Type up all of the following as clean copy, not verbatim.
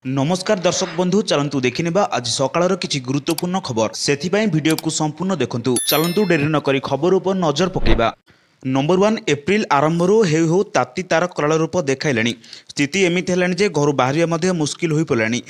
नमस्कार दर्शक बंधु चलतु देखिनेबा आज सकाळर किछि गुरुत्वपूर्ण खबर सेथिपाई वीडियो को संपूर्ण देखंतु चलतु डेरी न करी खबर उपर नजर पकेबा। नंबर 1 एप्रिल आरंभरू हेउ हेउ ताती तार कलाल रूप देखाइलाणी स्थिति एमिति हेलाणी जे घर बाहरिया मध्ये मुस्किल होई पड़ाणी।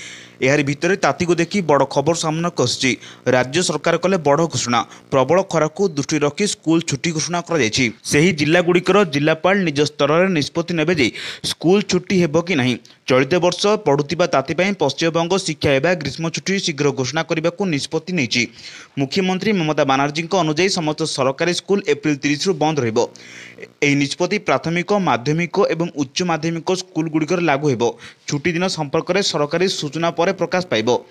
एहारि भितरे ताती को देखि बड़ खबर सामना कछि राज्य सरकार कले बड़ घोषणा प्रबल खरा को दृष्टि रखी स्कूल छुट्टी घोषणा करा जायछि। सेही जिला गुड़िकर जिलापाल निज स्तर में निष्पत्ति नेबे जे स्कूल छुट्टी हेबो कि नहीं। चलित वर्ष पड़ुतिबा ताती पई पश्चिमबंग शिक्षा विभाग ग्रीष्म छुट्टी शीघ्र घोषणा करने को निष्पत्ति नेछि। मुख्यमंत्री ममता बानार्जी अनुसार समस्त सरकारी स्कूल एप्रिल 30 रु बंद रहिबो। एही निष्पत्ति प्राथमिक माध्यमिक एवं उच्च माध्यमिक स्कूल गुड़िकर लागू हेबो। छुट्टी दिन संपर्क में सरकारी सूचना पर प्रकाश पाइबो।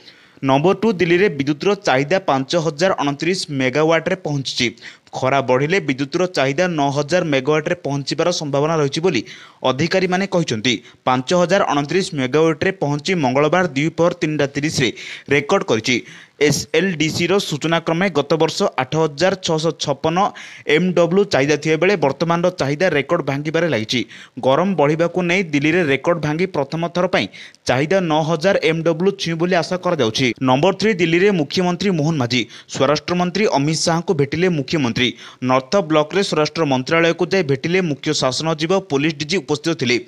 नंबर 2 दिल्ली में विद्युतर चाहिदा 5029 मेगावाट पहुंची। खरा बढ़िले विद्युतर चाहिदा 9000 मेगावाट पहुंचार संभावना रही बोली अधिकारी माने कहते। 5029 मेगावाट पहुंची मंगलवार द्विपहर 3:30 रेकर्ड करिछि। एसएलडीसी रो सूचना क्रमे गत वर्ष 8656 एमडब्ल्यू चाहिदा थिया बेले वर्तमान चाहिदा रेकर्ड भांगिबारे लागिछि। गरम बढ़िबा को नै दिल्ली रे रेकर्ड भांगी प्रथम थर पई चाहिदा 9000 एमडब्ल्यू छु बोली आशा करा जाउछि। नंबर 3 दिल्ली रे मुख्यमंत्री मोहन माझी स्वराष्ट्र मंत्री अमित शाह को भेटिले मुख्यमंत्री। नॉर्थ ब्लॉक रे स्वराष्ट्र मंत्रालय को जाय भेटिले मुख्य शासन सचिव पुलिस डीजी उपस्थित थिले।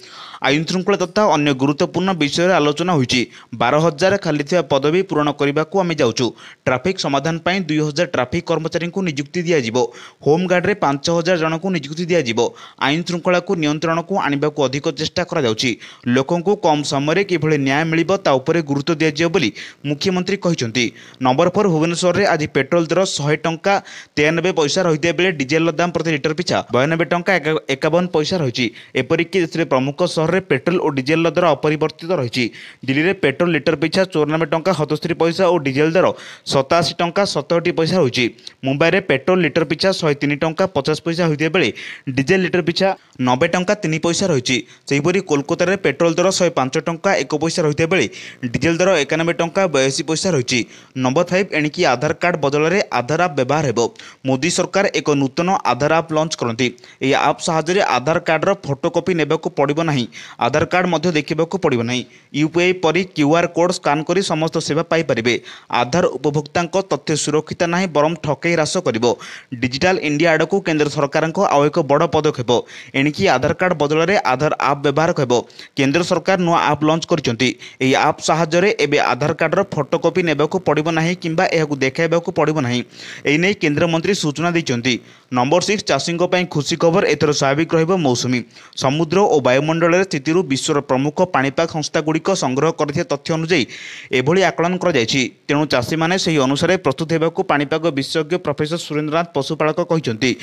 आईन श्रृंखला तथा अन्य गुरुत्वपूर्ण विषय आलोचना होइछि। 12000 खाली थिया पदवी पूरण करने को आम जाउछु। ट्राफिक समाधान पाई 2000 ट्राफिक कर्मचारी को नियुक्ति दिया जिवो। होमगार्ड रे 5000 जन को नियुक्ति दिया जिवो। आईन श्रृंखला को नियंत्रण को आनिबा को अधिक चेष्टा करा जाउछि। लोकंको कम समय किभଳି न्याय मिलिबो ता उपरे गुरुत्व दिया जिवो बोली मुख्यमंत्री कहिसंती। नंबर 4 भुवनेश्वर रे आज पेट्रोल दर 100 टंका 93 पैसा रहिते बेले डीजेल दाम प्रति लिटर पिछा 92 टंका 51 पैसा रहिछि। एपरिक देश रे प्रमुख शहर रे पेट्रोल और डीजेल दर अपरिवर्तित रहिछि। दिल्ली रे पेट्रोल लिटर पिछा 94 टंका 77 पैसा और डीजेल दर 87 टंका 67 पैसा होइछि। मुंबई रे पेट्रोल लिटर पिछा 103 टंका 50 पैसा होइते बेले डीजेल लिटर पिछा 90 टंका 3 पैसा रहिछि। सेहिपरि कोलकाता रे पेट्रोल दर 105 टंका 1 पैसा रहिते बेले डीजेल दर 91 टंका 82 पैसा रहिछि। नंबर 5 एणिकी आधार कार्ड बदल रे आधार ऐप व्यवहार हेबो। मोदी सरकार एक नूतन आधार ऐप लॉन्च करती। यह ऐप साहाय्य आधार कार्ड फोटोकॉपी नेबाकू पड़िबो नाही। आधार कार्ड मध्य देखिबाकू पड़िबो नाही। यूपीआई परि क्यूआर कोड स्कान करी समस्त सेवा पाई परिबे। आधार उपभोक्तांक तथ्य सुरक्षित नाही बरम ठकई ह्रास करिबो। डिजिटल इंडिया आडकू केंद्र सरकार आउ एक बड़ पदक्षेप। एणिकी आधार कार्ड बदल रे आधार ऐप व्यवहार हेबो। केंद्र सरकार नुआ ऐप लॉन्च करचंती। एही ऐप साहाय्य एबे आधार कार्ड फोटोकॉपी नेबाकू पड़िबो नाही किंबा एहाकू देखाइबाकू पड़िबो नाही। एही नै केंद्र मंत्री सूचना दैचंती। नंबर 6 चाषीों पर खुशी खबर एथर स्वाभाविक रहिबो मौसुमी। समुद्र और वायुमंडल स्थिति विश्वर प्रमुख पाणीपाग संस्था गुड़िक संग्रह कर तथ्य अनुଯାयी एभली आकलन कर तेणु चाषी मैंने से अनुसार प्रस्तुत होगा पाणीपाग विशेषज्ञ प्रोफेसर सुरेंद्रनाथ पशुपालक कहते।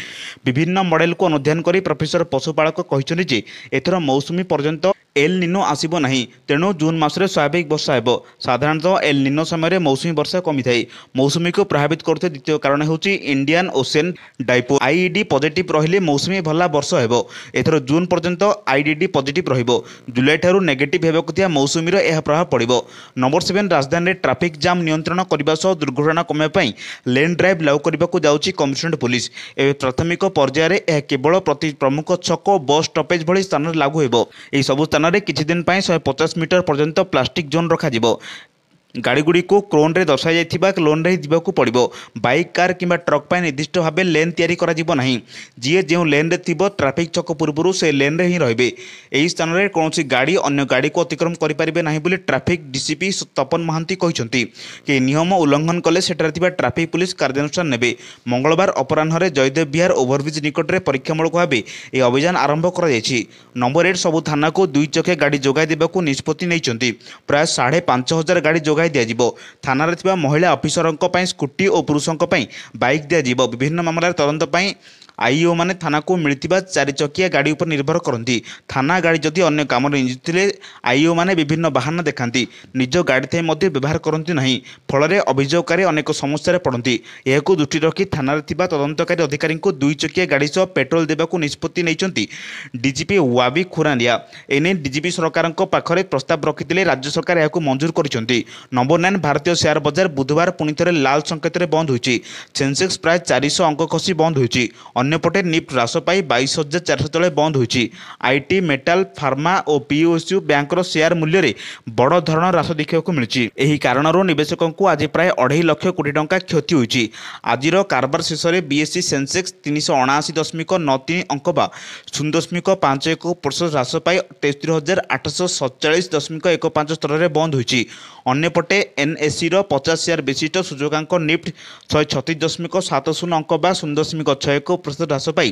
विभिन्न मॉडेल को अनुध्यान कर प्रोफेसर पशुपालक कहते एथर मौसुमी पर्यंत एल निनो आसब ना तेणु जून मासरे स्वाभाविक वर्षा हेब। साधारणतः एल निनो समय मौसुमी वर्षा कमी थाए। मौसुमी को प्रभावित करते द्वितीय कारण होची Indian ocean dipole. IED positive रहिले मौसुमी भला वर्ष हेब। एथर जून पर्यंत आईडीडी पॉजिटिव रहिबो। जुलाई ठारू नेगेटिव हेबाकु थिया मौसुमीर यह प्रभाव पड़िबो। नंबर 7 राजधानी रे ट्रैफिक जाम नियंत्रण करबा सह दुर्घटना कमे पई लेन ड्राइव लागू करबाकू जाउची कमिशनरेट पुलिस। ए प्राथमिक पर्याय रे यह केवल प्रति प्रमुख छक बस स्टॉपेज भली स्थान रे लागू हेबो। एही सब स्थान रे किछि दिन पई 150 मीटर पर्यंत प्लास्टिक जोन रखा जिवो। गाड़ी गुड़ी को क्रोन रे दर्शाई जाइथिबा लोन रे दिबाकू पड़िबो। बाइक कार किंबा ट्रक पई निर्दिष्ट भाबे लेन तयारी करा जिवो नाही। जिए जेउ लेन रे थिबो ट्रैफिक चक पूर्वरु से लेन रे ही रहबे। एही स्थान रे कोनोसी गाड़ी अन्य गाड़ी को अतिक्रम करि परिबे नाही बोली ट्रैफिक डीसीपी तपन महांती कहिसंती। कि नियम उल्लंघन कले सेठार थिबा ट्रैफिक पुलिस कार्यानुष्ठान नेबे। मंगलवार अपराह्न रे जयदेव विहार ओभरब्रिज निकट रे परीक्षामूलक भाबे ए अभियान आरंभ करा जायछि। नंबर 8 सबु थाना को 2 चकिया गाड़ी जोगाई देबाकू निष्पत्ति नैचंती। प्राय 5500 गाड़ी जोगाई दिया थाना रे थिबा महिला ऑफिसरों स्कूटी और पुरुषों बाइक दिया। विभिन्न मामलार तदंत पाई आईओ माने थाना को मिलता 4 चकिया गाड़ी उपर निर्भर करती। थाना गाड़ी जदि अन्य काम निजुथिले आईओ माने विभिन्न बाहन देखाती। निज गाड़ी थे मध्य व्यवहार करती नहीं। फल अभियोगकारी अनेक समस्या पड़ती। यह दृष्टि रखी थाना थिबा तदंतकारी अधिकारी को 2 चकिया गाड़ी सह पेट्रोल देवाक निष्पत्ति नहीं डीजीपी वाबी खुरानिया। एने डीजीपी सरकार पाखरे प्रस्ताव रखिते राज्य सरकार यह मंजूर करछंती। नंबर 9 भारतीय शेयर बजार बुधवार पुणी थे लाल संकेत बंद होइछि। सेंसेक्स प्राय 400 अंक खसी बंद होइछि। ଅନ୍ୟପଟେ ନିଫ୍ଟ ହ୍ରାସ ପାଇ 22,400 ତଳେ ବନ୍ଦ ହୋଇଛି। IT, metal, pharma O PSU ବ୍ୟାଙ୍କର ସେୟାର ମୂଲ୍ୟରେ ବଡ଼ ଧରଣର ହ୍ରାସ ଦେଖିବାକୁ ମିଳିଛି। ଏହି କାରଣରୁ ନିବେଶକଙ୍କୁ ଆଜି ପ୍ରାୟ 2.5 ଲକ୍ଷ କୋଟି ଟଙ୍କା କ୍ଷତି ହୋଇଛି। ଆଜିର କାରବାର ଶେଷରେ ବିଏସ୍ସି ସେନ୍ସେକ୍ସ 379.93 ଅଙ୍କ ବା 0.51% ହ୍ରାସ ପାଇ 73,847.15 ସ୍ତରରେ ବନ୍ଦ ହୋଇଛି। ଅନ୍ୟପଟେ ଏନ୍ଏସ୍ସିର 50 ସେୟାର ବିଶିଷ୍ଟ ସୂଚକାଙ୍କ ନିଫ୍ଟ 136.70 ଅଙ୍କ ବା 0.61% ହ୍ରାସ ପାଇ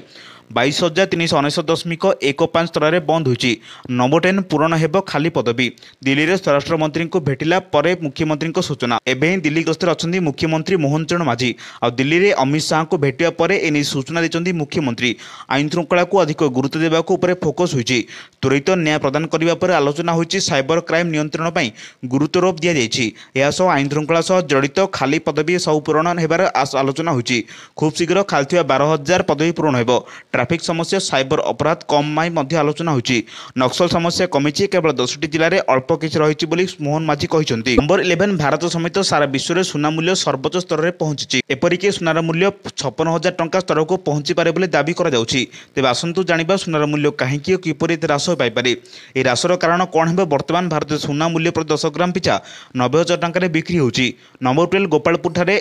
22,399.15 ସ୍ତରରେ ବନ୍ଦ ହୋଇଛି। ନମ୍ବର 10 ପୂରଣ ହେବ ଖାଲି ପଦବୀ। ଦିଲ୍ଲୀରେ ସ୍ୱରାଷ୍ଟ୍ର ମନ୍ତ୍ରୀଙ୍କୁ ଭେଟିଲା ପରେ ମୁଖ୍ୟମନ୍ତ୍ରୀଙ୍କ ସୂଚନା। ଏବେ ହିଁ ଦିଲ୍ଲୀ ଗସ୍ତରେ ଅଛନ୍ତି ମୁଖ୍ୟମନ୍ତ୍ରୀ ମୋହନ ଚରଣ ମାଝୀ। ଆଉ ଦିଲ୍ଲୀରେ ଅମିତ ଶାହାଙ୍କୁ ଭେଟିବା ପରେ ଏନେଇ ସୂଚନା ଦେଇଛନ୍ତି ମୁଖ୍ୟମନ୍ତ୍ରୀ। ଆଇନ ଶୃଙ୍ଖଳାକୁ ଅଧିକ ଗୁରୁତ୍ୱ ଦେବାକୁ ଉପରେ ଫୋକସ୍ ହୋଇଛି। ତ୍ୱରିତ ନ୍ୟାୟ ପ୍ରଦାନ କରିବା ପରେ ଆଲୋଚନା ହୋଇଛି। ସାଇବର କ୍ରାଇମ ନିୟନ୍ତ୍ରଣ ପାଇଁ ଗୁରୁତ୍ୱାରୋପ ଦିଆଯାଇଛି। ଏହାସହ ଆଇନ ଶୃଙ୍ଖଳା ସହ ଜଡ଼ିତ ଖାଲି ପଦବୀ ସବୁ ପୂରଣ ହେବାର ଆଲୋଚନା ହୋଇଛି। ଖୁବ୍ ଶୀଘ୍ର ଖାଲିଥିବା 12,000 ପଦବୀ ପୂରଣ ହେବ। ଟ୍ରାଫିକ୍ ସମସ୍ୟା, ସାଇବର ଅପରାଧ କମ୍ ପାଇଁ ମଧ୍ୟ ଆଲୋଚନା ହୋଇଛି। ନକ୍ସଲ ସମସ୍ୟା କମିଛି, କେବଳ 10ଟି ଜିଲ୍ଲାରେ ଅଳ୍ପ କିଛି ରହିଛି ବୋଲି ମୋହନ ମାଝୀ କହିଛନ୍ତି। ନମ୍ବର 11 ଭାରତ ସମେତ ସାରା ବିଶ୍ୱରେ ସୁନା ମୂଲ୍ୟ ସର୍ବୋଚ୍ଚ ସ୍ତରରେ ପହଞ୍ଚିଛି। ଏପରିକି ସୁନାର ମୂଲ୍ୟ 56,000 ଟଙ୍କା ସ୍ତରକୁ ପହଞ୍ଚିପାରେ ବୋଲି ଦାବି କରାଯାଉଛି। ତେବେ ଆସନ୍ତୁ ଜାଣିବା ସୁନାର ମୂଲ୍ୟ କାହିଁକି ଓ କିପରି ଏତେ ହ୍ରାସ ପାଇପାରେ। ଏହି ହ୍ରାସର କାରଣ କ'ଣ ହେବ? ବର୍ତ୍ତମାନ ଭାରତରେ ସୁନା ମୂଲ୍ୟ ପ୍ରତି 10 ଗ୍ରାମ ପିଛା 90,000 ଟଙ୍କାରେ ବିକ୍ରି ହେଉଛି। ନମ୍ବର 12 ଗୋପାଳପୁରଠାରେ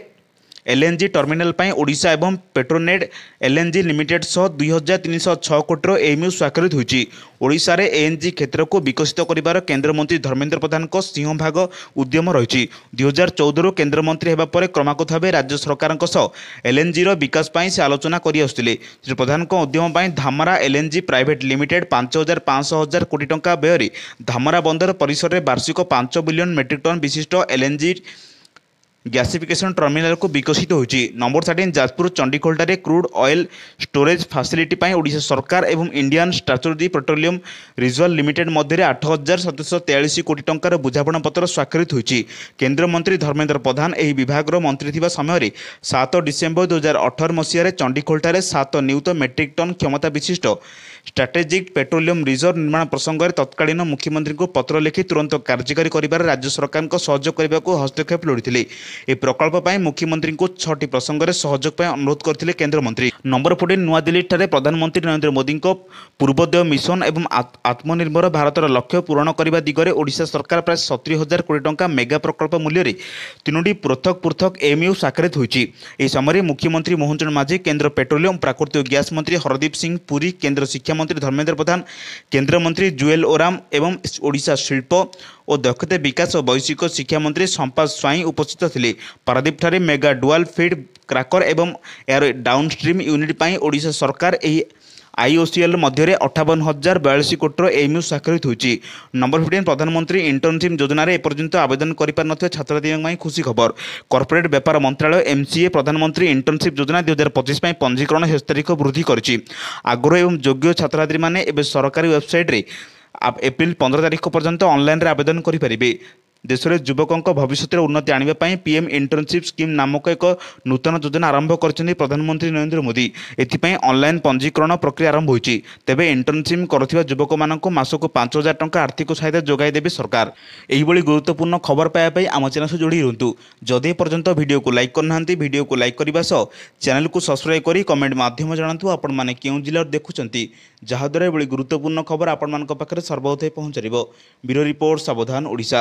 ଏଲ୍ଏନ୍ଜି ଟର୍ମିନାଲ ପାଇଁ ଓଡ଼ିଶା ଏବଂ ପେଟ୍ରୋନେଟ୍ ଏଲ୍ଏନ୍ଜି ଲିମିଟେଡ୍ ସହ 2,306 କୋଟିର ଏମ୍ୟୁ ସ୍ୱାକ୍ଷରିତ ହୋଇଛି। ଓଡ଼ିଶାରେ ଏଏନ୍ଜି କ୍ଷେତ୍ରକୁ ବିକଶିତ କରିବାର କେନ୍ଦ୍ରମନ୍ତ୍ରୀ ଧର୍ମେନ୍ଦ୍ର ପ୍ରଧାନଙ୍କ ସିଂହଭାଗ ଉଦ୍ୟମ ରହିଛି। 2014ରୁ କେନ୍ଦ୍ରମନ୍ତ୍ରୀ ହେବା ପରେ କ୍ରମାଗତ ଭାବେ ରାଜ୍ୟ ସରକାରଙ୍କ ସହ ଏଲ୍ଏନ୍ଜିର ବିକାଶ ପାଇଁ ସେ ଆଲୋଚନା କରିଆସୁଥିଲେ। ଶ୍ରୀ ପ୍ରଧାନଙ୍କ ଉଦ୍ୟମ ପାଇଁ ଧାମରା ଏଲ୍ଏନ୍ଜି ପ୍ରାଇଭେଟ୍ ଲିମିଟେଡ୍ 5,500 କୋଟି ଟଙ୍କା ବ୍ୟୟରେ ଧାମରା ବନ୍ଦର ପରିସରରେ ବାର୍ଷିକ 5 ବିଲିୟନ ମେଟ୍ରିକ୍ ଟନ୍ ବିଶିଷ୍ଟ ଏଲ୍ଏନ୍ଜି ଗ୍ୟାସିଫିକେସନ୍ ଟର୍ମିନାଲକୁ ବିକଶିତ ହୋଇଛି। ନମ୍ବର 13 ଯାଜପୁର ଚଣ୍ଡିଖୋଲଠାରେ କ୍ରୁଡ୍ ଅଏଲ୍ ଷ୍ଟୋରେଜ୍ ଫାସିଲିଟି ପାଇଁ ଓଡ଼ିଶା ସରକାର ଏବଂ Indian strategic petroleum reserve limited ମଧ୍ୟରେ 8,743 କୋଟି ଟଙ୍କାର ବୁଝାମଣାପତ୍ର ସ୍ୱାକ୍ଷରିତ ହୋଇଛି। କେନ୍ଦ୍ରମନ୍ତ୍ରୀ ଧର୍ମେନ୍ଦ୍ର ପ୍ରଧାନ ଏହି ବିଭାଗର ମନ୍ତ୍ରୀ ଥିବା ସମୟରେ 7 ଡିସେମ୍ବର 2018 ମସିହାରେ ଚଣ୍ଡିଖୋଲଠାରେ 7 ନିୟୁତ ମେଟ୍ରିକ୍ ଟନ୍ କ୍ଷମତା ବିଶିଷ୍ଟ ଷ୍ଟ୍ରାଟେଜିକ୍ ପେଟ୍ରୋଲିୟମ ରିଜର୍ଭ ନିର୍ମାଣ ପ୍ରସଙ୍ଗରେ ତତ୍କାଳୀନ ମୁଖ୍ୟମନ୍ତ୍ରୀଙ୍କୁ ପତ୍ର ଲେଖି ତୁରନ୍ତ କାର୍ଯ୍ୟକାରୀ କରିବାରେ ରାଜ୍ୟ ସରକାରଙ୍କ ସହଯୋଗ କରିବାକୁ ହସ୍ତକ୍ଷେପ ଲୋଡ଼ିଥିଲେ। ଏହି ପ୍ରକଳ୍ପ ପାଇଁ ମୁଖ୍ୟମନ୍ତ୍ରୀଙ୍କୁ 6ଟି ପ୍ରସଙ୍ଗରେ ସହଯୋଗ ପାଇଁ ଅନୁରୋଧ କରିଥିଲେ କେନ୍ଦ୍ରମନ୍ତ୍ରୀ। ନମ୍ବର 14 ନୂଆଦିଲ୍ଲୀଠାରେ ପ୍ରଧାନମନ୍ତ୍ରୀ ନରେନ୍ଦ୍ର ମୋଦିଙ୍କ ପୂର୍ବୋଦୟ ମିଶନ ଏବଂ ଆତ୍ମନିର୍ଭର ଭାରତର ଲକ୍ଷ୍ୟ ପୂରଣ କରିବା ଦିଗରେ ଓଡ଼ିଶା ସରକାର ପ୍ରାୟ 70,000 କୋଟି ଟଙ୍କା ମେଗା ପ୍ରକଳ୍ପ ମୂଲ୍ୟରେ 3ଟି ପୃଥକ ଏମ୍ୟୁ ସ୍ୱାକ୍ଷରିତ ହୋଇଛି। ଏହି ସମୟରେ ମୁଖ୍ୟମନ୍ତ୍ରୀ ମୋହନ ଚରଣ ମାଝୀ, କେନ୍ଦ୍ର ପେଟ୍ରୋଲିୟମ ପ୍ରାକୃତିକ ଗ୍ୟାସ ମନ୍ତ୍ରୀ ହରଦୀପ ସିଂ ପୁରୀ, କେନ୍ଦ୍ର ଶିକ୍ଷାମନ୍ତ୍ରୀ ଧର୍ମେନ୍ଦ୍ର ପ୍ରଧାନ, କେନ୍ଦ୍ରମନ୍ତ୍ରୀ ଜୁଏଲ ଓରାମ ଏବଂ ଓଡ଼ିଶା ଶିଳ୍ପ ଓ ଦକ୍ଷତା ବିକାଶ ଓ ବୈଷୟିକ ଶିକ୍ଷା ମନ୍ତ୍ରୀ ସମ୍ପାଦ ସ୍ୱାଇଁ ଉପସ୍ଥିତ ଥିଲେ। ପାରାଦୀପଠାରେ ମେଗା ଡୁଆଲ ଫିଡ୍ କ୍ରାକର ଏବଂ ଏହାର ଡାଉନଷ୍ଟ୍ରିମ୍ ୟୁନିଟ୍ ପାଇଁ ଓଡ଼ିଶା ସରକାର ଏହି ଆଇଓସିଏଲ୍ ମଧ୍ୟରେ 58,042 କୋଟିର ଏମ୍ୟୁ ସ୍ୱାକ୍ଷରିତ ହୋଇଛି। ନମ୍ବର 15 ପ୍ରଧାନମନ୍ତ୍ରୀ ଇଣ୍ଟର୍ନସିପ୍ ଯୋଜନାରେ ଏପର୍ଯ୍ୟନ୍ତ ଆବେଦନ କରିପାରିନଥିବା ଛାତ୍ରଛାତ୍ରୀଙ୍କ ପାଇଁ ଖୁସି ଖବର। କର୍ପୋରେଟ୍ ବ୍ୟାପାର ମନ୍ତ୍ରାଳୟ MCA ପ୍ରଧାନମନ୍ତ୍ରୀ ଇଣ୍ଟର୍ନସିପ୍ ଯୋଜନା 2025 ପାଇଁ ପଞ୍ଜୀକରଣ ଶେଷ ତାରିଖ ବୃଦ୍ଧି କରିଛି। ଆଗ୍ରହୀ ଏବଂ ଯୋଗ୍ୟ ଛାତ୍ରଛାତ୍ରୀମାନେ ଏବେ ସରକାରୀ ୱେବସାଇଟ୍ରେ ଏପ୍ରିଲ 15 ତାରିଖ ପର୍ଯ୍ୟନ୍ତ ଅନଲାଇନରେ ଆବେଦନ କରିପାରିବେ। ଦେଶରେ ଯୁବକଙ୍କ ଭବିଷ୍ୟତରେ ଉନ୍ନତି ଆଣିବା ପାଇଁ ପିଏମ୍ ଇଣ୍ଟର୍ନସିପ୍ ସ୍କିମ୍ ନାମକ ଏକ ନୂତନ ଯୋଜନା ଆରମ୍ଭ କରିଛନ୍ତି ପ୍ରଧାନମନ୍ତ୍ରୀ ନରେନ୍ଦ୍ର ମୋଦି। ଏଥିପାଇଁ ଅନଲାଇନ ପଞ୍ଜୀକରଣ ପ୍ରକ୍ରିୟା ଆରମ୍ଭ ହୋଇଛି। ତେବେ ଇଣ୍ଟର୍ନସିପ୍ କରୁଥିବା ଯୁବକମାନଙ୍କୁ ମାସକୁ 5,000 ଟଙ୍କା ଆର୍ଥିକ ସହାୟତା ଯୋଗାଇ ଦେବେ ସରକାର। ଏହିଭଳି ଗୁରୁତ୍ୱପୂର୍ଣ୍ଣ ଖବର ପାଇବା ପାଇଁ ଆମ ଚ୍ୟାନେଲ ସହ ଯୋଡ଼ି ରୁହନ୍ତୁ। ଯଦି ଏପର୍ଯ୍ୟନ୍ତ ଭିଡ଼ିଓକୁ ଲାଇକ୍ କରିନାହାନ୍ତି, ଭିଡ଼ିଓକୁ ଲାଇକ୍ କରିବା ସହ ଚ୍ୟାନେଲକୁ ସବସ୍କ୍ରାଇବ୍ କରି କମେଣ୍ଟ ମାଧ୍ୟମରେ ଜଣାନ୍ତୁ ଆପଣମାନେ କେଉଁ ଜିଲ୍ଲାରୁ ଦେଖୁଛନ୍ତି, ଯାହାଦ୍ୱାରା ଏଭଳି ଗୁରୁତ୍ୱପୂର୍ଣ୍ଣ ଖବର ଆପଣମାନଙ୍କ ପାଖରେ ସର୍ବପ୍ରଥମେ ପହଞ୍ଚିପାରିବ। ବ୍ୟୁରୋ ରିପୋର୍ଟ, ସାବଧାନ ଓଡ଼ିଶା।